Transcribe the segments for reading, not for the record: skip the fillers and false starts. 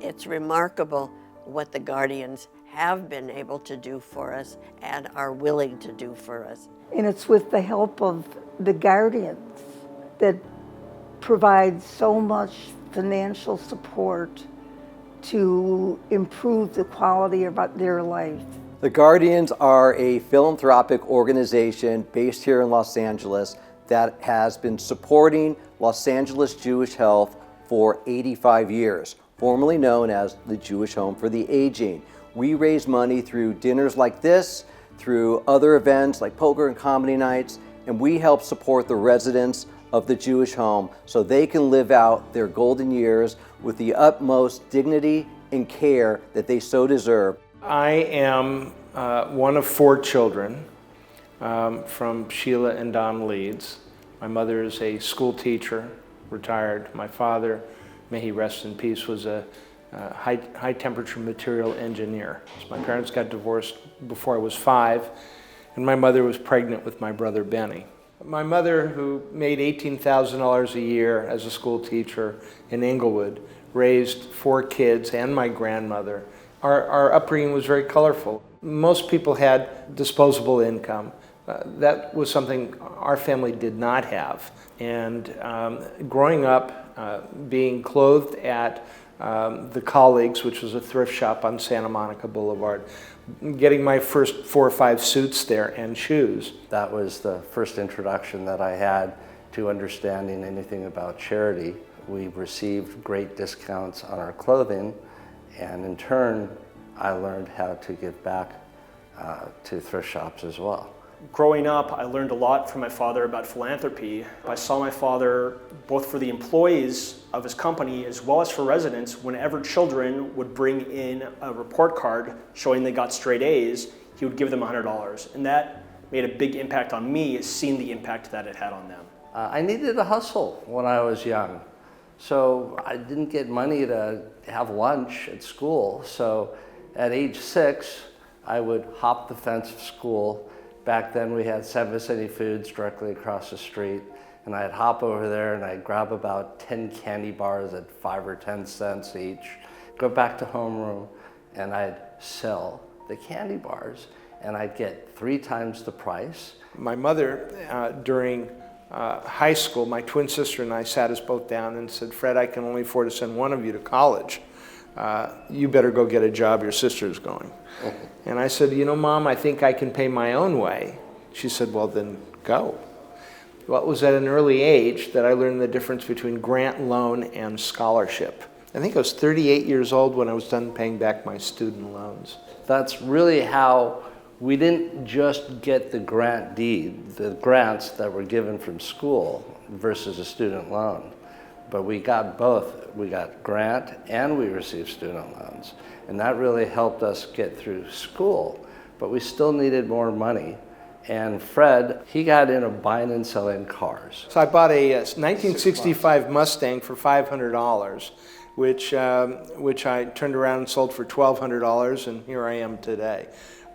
It's remarkable what the Guardians have been able to do for us and are willing to do for us. And it's with the help of the Guardians that provide so much financial support to improve the quality of their life. The Guardians are a philanthropic organization based here in Los Angeles that has been supporting Los Angeles Jewish Health for 85 years, formerly known as the Jewish Home for the Aging. We raise money through dinners like this, through other events like poker and comedy nights, and we help support the residents of the Jewish home so they can live out their golden years with the utmost dignity and care that they so deserve. I am one of 4 children from Sheila and Don Leeds. My mother is a school teacher, retired. My father, may he rest in peace, was a high temperature material engineer. So my parents got divorced before I was 5, and my mother was pregnant with my brother Benny. My mother, who made $18,000 a year as a school teacher in Inglewood, raised 4 kids and my grandmother. Our upbringing was very colorful. Most people had disposable income. That was something our family did not have. And growing up, being clothed at the Colleagues, which was a thrift shop on Santa Monica Boulevard, getting my first 4 or 5 suits there and shoes. That was the first introduction that I had to understanding anything about charity. We received great discounts on our clothing, and in turn, I learned how to give back to thrift shops as well. Growing up, I learned a lot from my father about philanthropy. I saw my father, both for the employees of his company as well as for residents, whenever children would bring in a report card showing they got straight A's, he would give them $100. And that made a big impact on me, seeing the impact that it had on them. I needed a hustle when I was young. So I didn't get money to have lunch at school. So at age 6, I would hop the fence of school. Back then we had 7 City Foods directly across the street, and I'd hop over there and I'd grab about 10 candy bars at 5 or 10 cents each, go back to homeroom, and I'd sell the candy bars, and I'd get 3 times the price. My mother, during high school, my twin sister and I sat us both down and said, "Fred, I can only afford to send one of you to college. You better go get a job, your sister's going." And I said, "You know, Mom, I think I can pay my own way." She said, "Well, then go." Well, it was at an early age that I learned the difference between grant loan and scholarship. I think I was 38 years old when I was done paying back my student loans. That's really how we didn't just get the grant deed, the grants that were given from school versus a student loan, but we got both. We got grant and we received student loans. And that really helped us get through school, but we still needed more money. And Fred, he got into buying and selling cars. So I bought a 1965 Mustang for $500, which I turned around and sold for $1,200, and here I am today.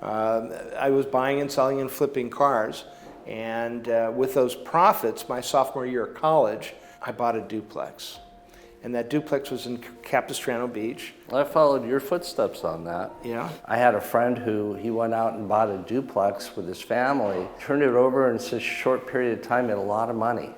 I was buying and selling and flipping cars, and with those profits, my sophomore year of college, I bought a duplex. And that duplex was in Capistrano Beach. I followed your footsteps on that. Yeah. I had a friend who he went out and bought a duplex with his family, turned it over in such a short period of time, made a lot of money.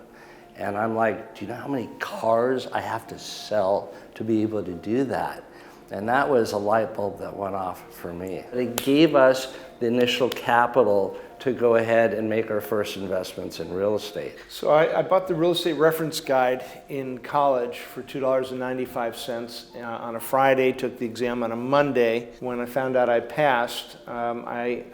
And I'm like, do you know how many cars I have to sell to be able to do that? And that was a light bulb that went off for me. It gave us the initial capital to go ahead and make our first investments in real estate. So I bought the real estate reference guide in college for $2.95 on a Friday, took the exam on a Monday. When I found out I passed, I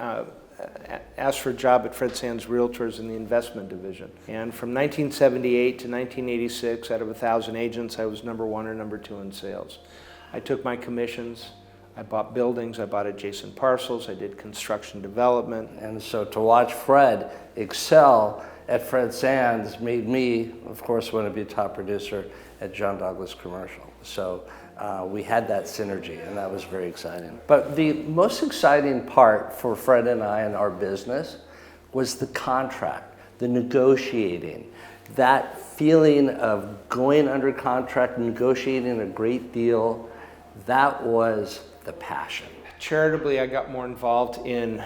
asked for a job at Fred Sands Realtors in the investment division. And from 1978 to 1986, out of 1,000 agents, I was number 1 or number 2 in sales. I took my commissions. I bought buildings, I bought adjacent parcels, I did construction development. And so to watch Fred excel at Fred Sands made me, of course, want to be a top producer at John Douglas Commercial. So we had that synergy, and that was very exciting. But the most exciting part for Fred and I in our business was the contract, the negotiating, that feeling of going under contract, negotiating a great deal, That was the passion. Charitably, I got more involved in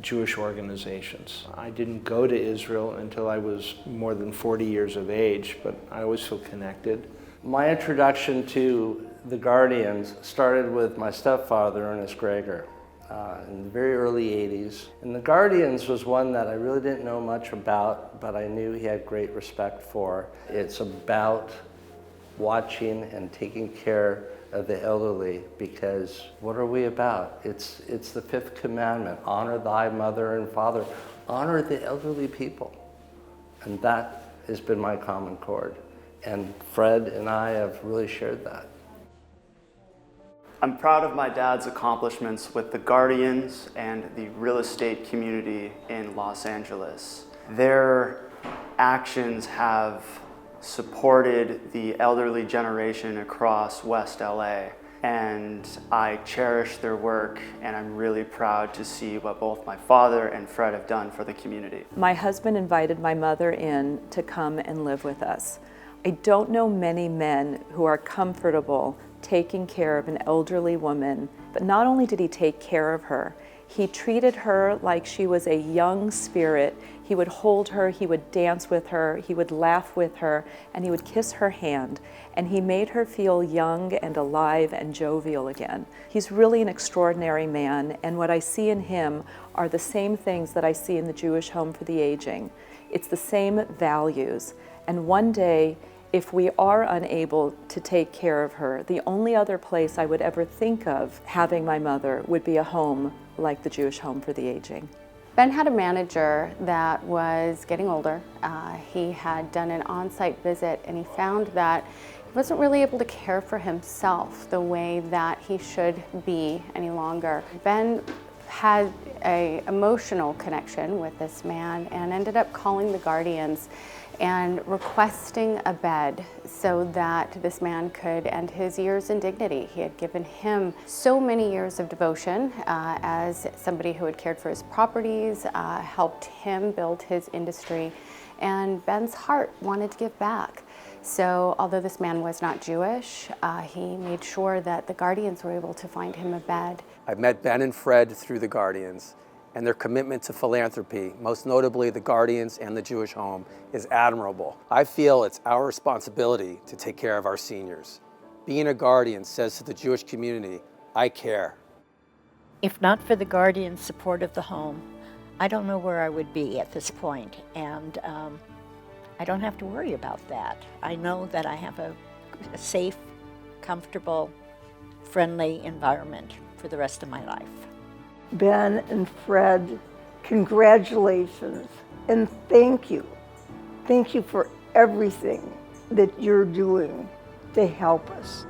Jewish organizations. I didn't go to Israel until I was more than 40 years of age, but I always feel connected. My introduction to the Guardians started with my stepfather, Ernest Greger, in the very early 80s. And the Guardians was one that I really didn't know much about, but I knew he had great respect for. It's about watching and taking care of the elderly, because what are we about? It's the fifth commandment: honor thy mother and father. Honor the elderly people. And that has been my common chord. And Fred and I have really shared that. I'm proud of my dad's accomplishments with the Guardians and the real estate community in Los Angeles. Their actions have supported the elderly generation across West LA, and I cherish their work, and I'm really proud to see what both my father and Fred have done for the community. My husband invited my mother in to come and live with us. I don't know many men who are comfortable taking care of an elderly woman, but not only did he take care of her, he treated her like she was a young spirit. He would hold her, he would dance with her, he would laugh with her, and he would kiss her hand. And he made her feel young and alive and jovial again. He's really an extraordinary man, and what I see in him are the same things that I see in the Jewish Home for the Aging. It's the same values. And one day, if we are unable to take care of her, the only other place I would ever think of having my mother would be a home like the Jewish Home for the Aging. Ben had a manager that was getting older. He had done an on-site visit, and he found that he wasn't really able to care for himself the way that he should be any longer. Ben had an emotional connection with this man and ended up calling the Guardians and requesting a bed so that this man could end his years in dignity. He had given him so many years of devotion as somebody who had cared for his properties, helped him build his industry, and Ben's heart wanted to give back. So although this man was not Jewish, he made sure that the Guardians were able to find him a bed. I've met Ben and Fred through the Guardians, and their commitment to philanthropy, most notably the Guardians and the Jewish Home, is admirable. I feel it's our responsibility to take care of our seniors. Being a Guardian says to the Jewish community, I care. If not for the Guardian's support of the home, I don't know where I would be at this point, and I don't have to worry about that. I know that I have a safe, comfortable, friendly environment for the rest of my life. Ben and Fred, congratulations and thank you. Thank you for everything that you're doing to help us.